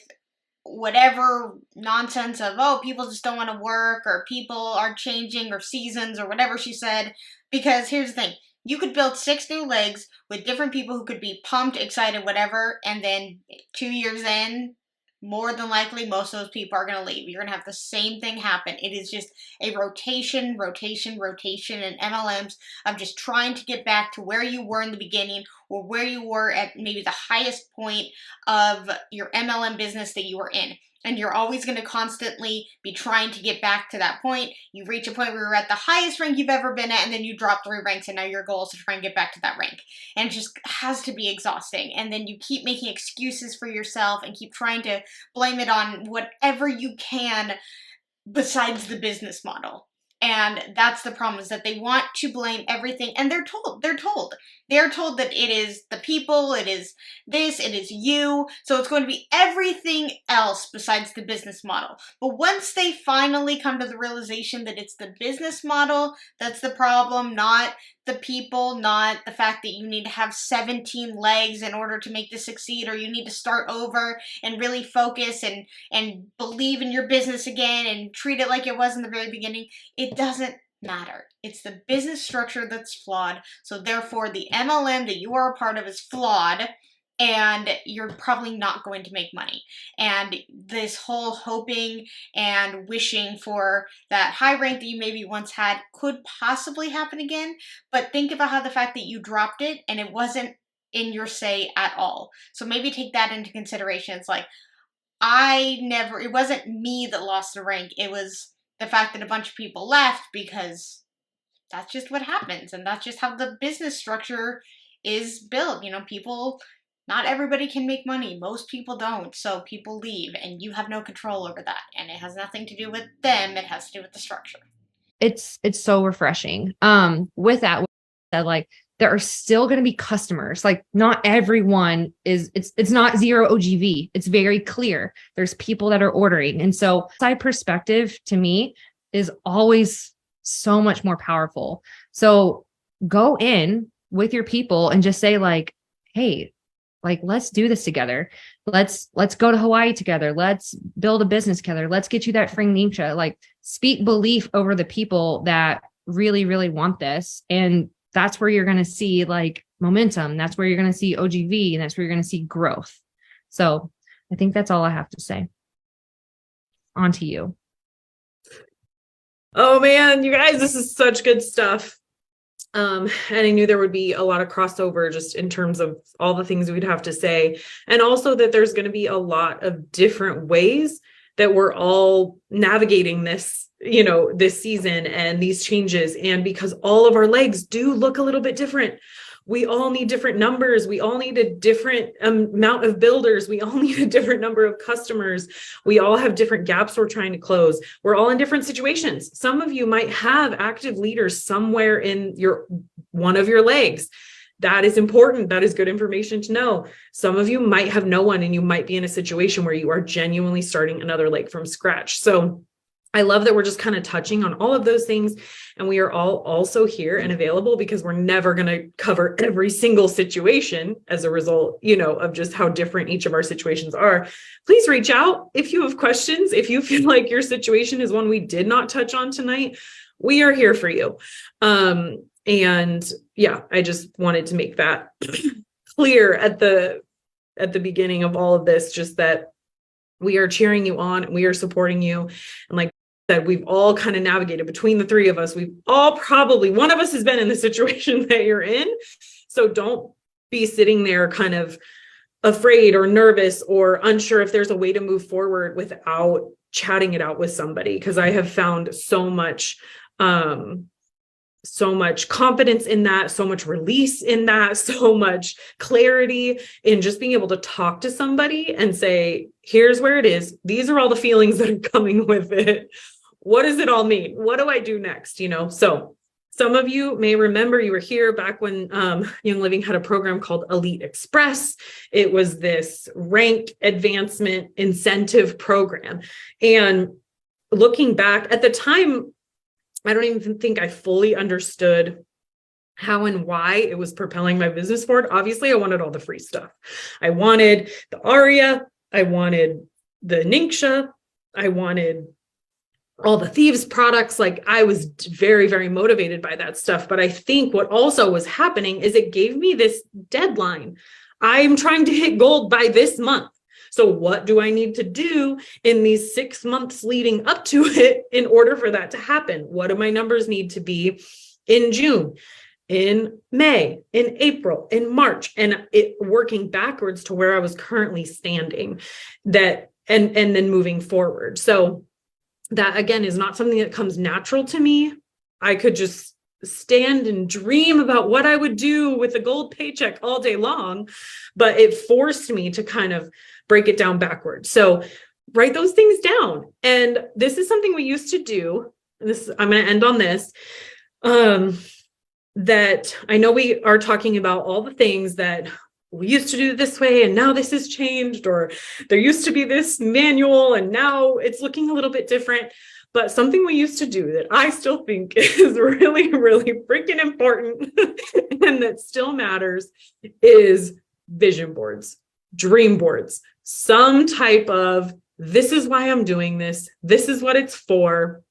whatever nonsense of, oh, people just don't want to work or people are changing or seasons or whatever she said. Because here's the thing. You could build 6 new legs with different people who could be pumped, excited, whatever, and then 2 years in, more than likely, most of those people are going to leave. You're going to have the same thing happen. It is just a rotation in MLMs of just trying to get back to where you were in the beginning or where you were at maybe the highest point of your MLM business that you were in. And you're always going to constantly be trying to get back to that point. You reach a point where you're at the highest rank you've ever been at, and then you drop 3 ranks, and now your goal is to try and get back to that rank. And it just has to be exhausting. And then you keep making excuses for yourself and keep trying to blame it on whatever you can besides the business model. And that's the problem, is that they want to blame everything. And they're told that it is the people, it is this, it is you. So it's going to be everything else besides the business model. But once they finally come to the realization that it's the business model that's the problem, not the people, not the fact that you need to have 17 legs in order to make this succeed, or you need to start over and really focus and believe in your business again and treat it like it was in the very beginning, it doesn't matter. It's the business structure that's flawed. So therefore, the MLM that you are a part of is flawed, and you're probably not going to make money. And this whole hoping and wishing for that high rank that you maybe once had could possibly happen again. But think about how the fact that you dropped it and it wasn't in your say at all. So maybe take that into consideration. It's like, it wasn't me that lost the rank. It was the fact that a bunch of people left because that's just what happens. And that's just how the business structure is built. You know, people, not everybody can make money. Most people don't. So people leave and you have no control over that. And it has nothing to do with them. It has to do with the structure. It's so refreshing. With that, like, there are still going to be customers. Like, not everyone is, it's not zero OGV. It's very clear. There's people that are ordering. And so side perspective to me is always so much more powerful. So go in with your people and just say like, hey, like, let's do this together. Let's go to Hawaii together. Let's build a business together. Let's get you that free nimcha. Like, speak belief over the people that really, really want this. And that's where you're going to see like momentum. That's where you're going to see OGV, and that's where you're going to see growth. So I think that's all I have to say. On to you. Oh man, you guys, this is such good stuff. And I knew there would be a lot of crossover just in terms of all the things we'd have to say. And also that there's going to be a lot of different ways that we're all navigating this, you know, this season and these changes. And because all of our legs do look a little bit different, we all need different numbers. We all need a different amount of builders. We all need a different number of customers. We all have different gaps we're trying to close. We're all in different situations. Some of you might have active leaders somewhere in one of your legs. That is important. That is good information to know. Some of you might have no one, and you might be in a situation where you are genuinely starting another leg from scratch. So I love that we're just kind of touching on all of those things. And we are all also here and available because we're never going to cover every single situation as a result, you know, of just how different each of our situations are. Please reach out if you have questions. If you feel like your situation is one we did not touch on tonight, we are here for you. And yeah, I just wanted to make that clear at the beginning of all of this, just that we are cheering you on and we are supporting you. And like I said, we've all kind of navigated between the three of us. We've all probably, one of us has been in the situation that you're in. So don't be sitting there kind of afraid or nervous or unsure if there's a way to move forward without chatting it out with somebody. Because I have found so much confidence in that, so much release in that, so much clarity in just being able to talk to somebody and say, here's where it is. These are all the feelings that are coming with it. What does it all mean? What do I do next? You know, so some of you may remember you were here back when Young Living had a program called Elite Express. It was this rank advancement incentive program. And looking back at the time, I don't even think I fully understood how and why it was propelling my business forward. Obviously, I wanted all the free stuff. I wanted the Aria. I wanted the Ninksha. I wanted all the Thieves products. Like, I was very, very motivated by that stuff. But I think what also was happening is it gave me this deadline. I'm trying to hit gold by this month. So what do I need to do in these 6 months leading up to it in order for that to happen? What do my numbers need to be in June, in May, in April, in March? And it working backwards to where I was currently standing, that and then moving forward. So that, again, is not something that comes natural to me. I could just stand and dream about what I would do with a gold paycheck all day long, but it forced me to kind of break it down backwards. So write those things down. And this is something we used to do. I'm going to end on this. That I know we are talking about all the things that we used to do this way, and now this has changed, or there used to be this manual and now it's looking a little bit different. But something we used to do that I still think is really, really freaking important and that still matters is vision boards, dream boards, some type of, this is why I'm doing this. This is what it's for.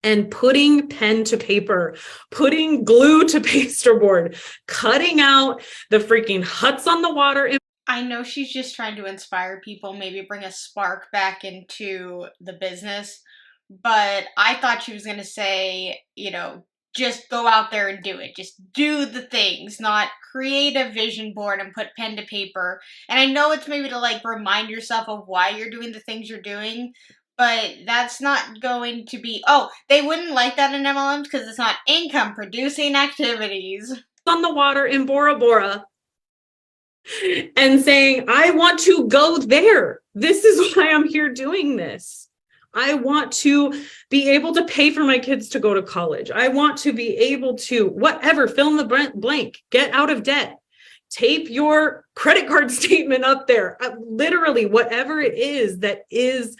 And putting pen to paper, putting glue to paperboard, cutting out the freaking huts on the water. I know she's just trying to inspire people, maybe bring a spark back into the business. But I thought she was going to say, you know, just go out there and do it. Just do the things, not create a vision board and put pen to paper. And I know it's maybe to like remind yourself of why you're doing the things you're doing, but that's not going to be, oh, they wouldn't like that in MLMs because it's not income producing activities. On the water in Bora Bora and saying, I want to go there. This is why I'm here doing this. I want to be able to pay for my kids to go to college. I want to be able to, whatever, fill in the blank, get out of debt, tape your credit card statement up there. Literally, whatever it is that is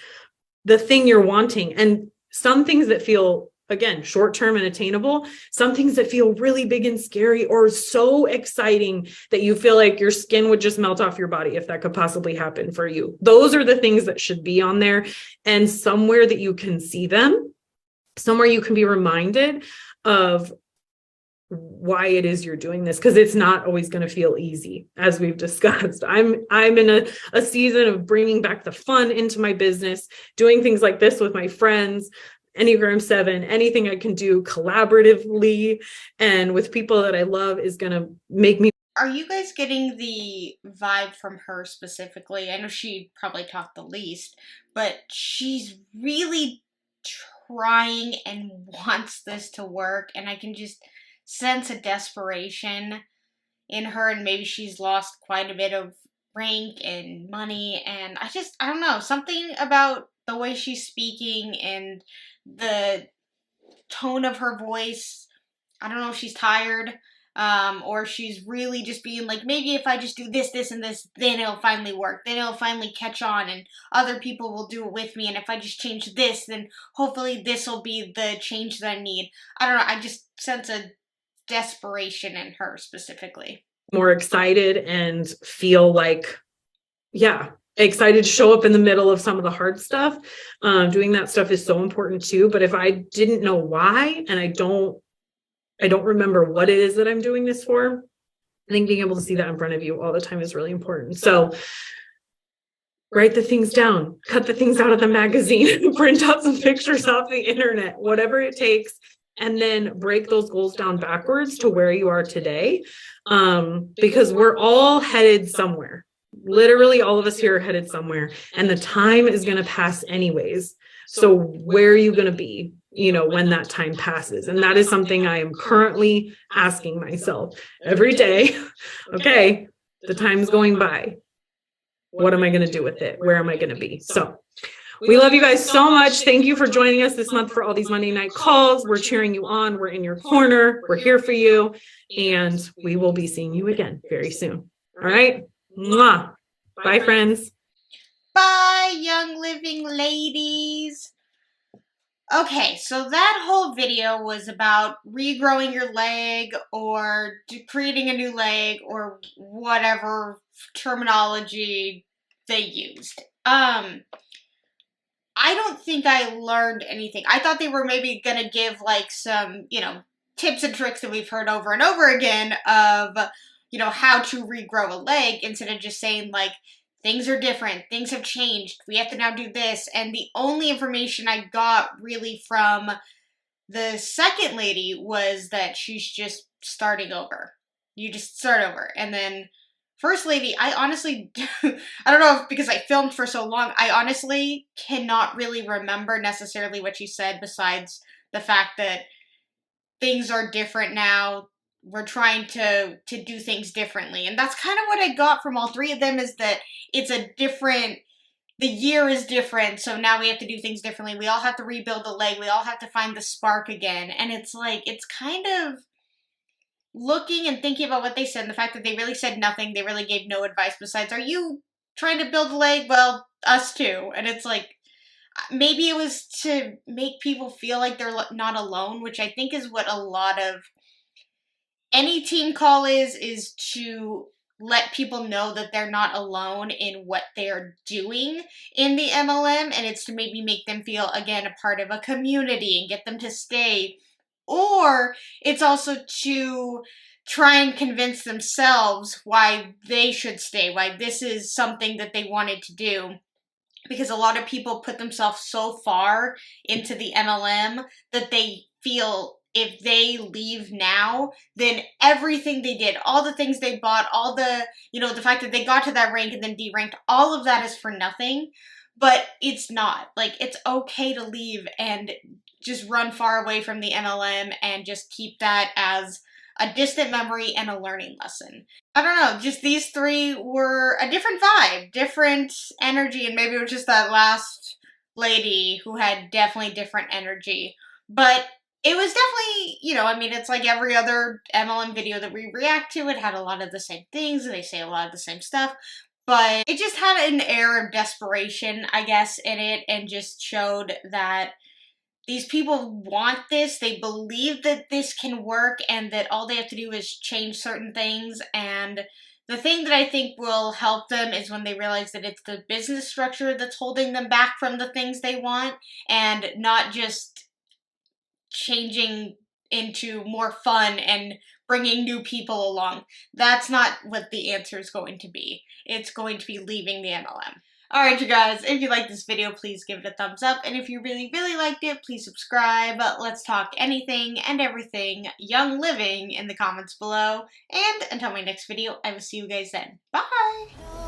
the thing you're wanting. And some things that feel, again, short-term and attainable, some things that feel really big and scary or so exciting that you feel like your skin would just melt off your body if that could possibly happen for you. Those are the things that should be on there, and somewhere that you can see them, somewhere you can be reminded of why it is you're doing this, because it's not always going to feel easy, as we've discussed. I'm in a season of bringing back the fun into my business, doing things like this with my friends, Enneagram 7, anything I can do collaboratively and with people that I love is going to make me. Are you guys getting the vibe from her specifically? I know she probably talked the least, but she's really trying and wants this to work, and I can just sense a desperation in her, and maybe she's lost quite a bit of rank and money, and I don't know, something about the way she's speaking and the tone of her voice. I don't know if she's tired, or she's really just being like, maybe if I just do this, this, and this, then it'll finally work. Then it'll finally catch on, and other people will do it with me. And if I just change this, then hopefully this will be the change that I need. I don't know. I just sense a desperation in her specifically. More excited and feel like, yeah, excited to show up in the middle of some of the hard stuff. Doing that stuff is so important too. But if I didn't know why, and I don't remember what it is that I'm doing this for, I think being able to see that in front of you all the time is really important. So write the things down, cut the things out of the magazine, print out some pictures off the internet, whatever it takes, and then break those goals down backwards to where you are today. Because we're all headed somewhere. Literally all of us here are headed somewhere, and the time is going to pass anyways. So where are you going to be, when that time passes? And that is something I am currently asking myself every day. Okay, the time's going by. What am I going to do with it? Where am I going to be? So we love you guys so much. Thank you for joining us this month for all these Monday night calls. We're cheering you on. We're in your corner. We're here for you. And we will be seeing you again very soon. All right. Mwah. Bye, friends. Bye, young living ladies. Okay, so that whole video was about regrowing your leg or creating a new leg or whatever terminology they used. I don't think I learned anything. I thought they were maybe gonna give like some, tips and tricks that we've heard over and over again of, how to regrow a leg, instead of just saying like, things are different, things have changed, we have to now do this. And the only information I got really from the second lady was that she's just starting over. You just start over. And then first lady, I honestly, I don't know if because I filmed for so long, I honestly cannot really remember necessarily what she said, besides the fact that things are different now. We're trying to do things differently. And that's kind of what I got from all three of them, is that it's the year is different, so now we have to do things differently. We all have to rebuild the leg. We all have to find the spark again. And it's like, it's kind of looking and thinking about what they said, and the fact that they really said nothing. They really gave no advice besides, are you trying to build a leg? Well, us too. And it's like, maybe it was to make people feel like they're not alone, which I think is what a lot of any team call is to let people know that they're not alone in what they're doing in the MLM, and it's to maybe make them feel, again, a part of a community and get them to stay. Or it's also to try and convince themselves why they should stay, why this is something that they wanted to do. Because a lot of people put themselves so far into the MLM that they feel if they leave now, then everything they did, all the things they bought, all the, the fact that they got to that rank and then deranked, all of that is for nothing. but it's not. Like, it's okay to leave and just run far away from the MLM and just keep that as a distant memory and a learning lesson. I don't know, just these three were a different vibe, different energy, and maybe it was just that last lady who had definitely different energy. But it was definitely, you know, I mean, it's like every other MLM video that we react to. It had a lot of the same things, and they say a lot of the same stuff. But it just had an air of desperation, I guess, in it, and just showed that these people want this, they believe that this can work, and that all they have to do is change certain things. And the thing that I think will help them is when they realize that it's the business structure that's holding them back from the things they want, and not just changing into more fun and bringing new people along. That's not what the answer is going to be. It's going to be leaving the MLM. Alright, you guys, if you like this video, please give it a thumbs up. And if you really, really liked it, please subscribe. Let's talk anything and everything Young Living in the comments below. And until my next video, I will see you guys then. Bye!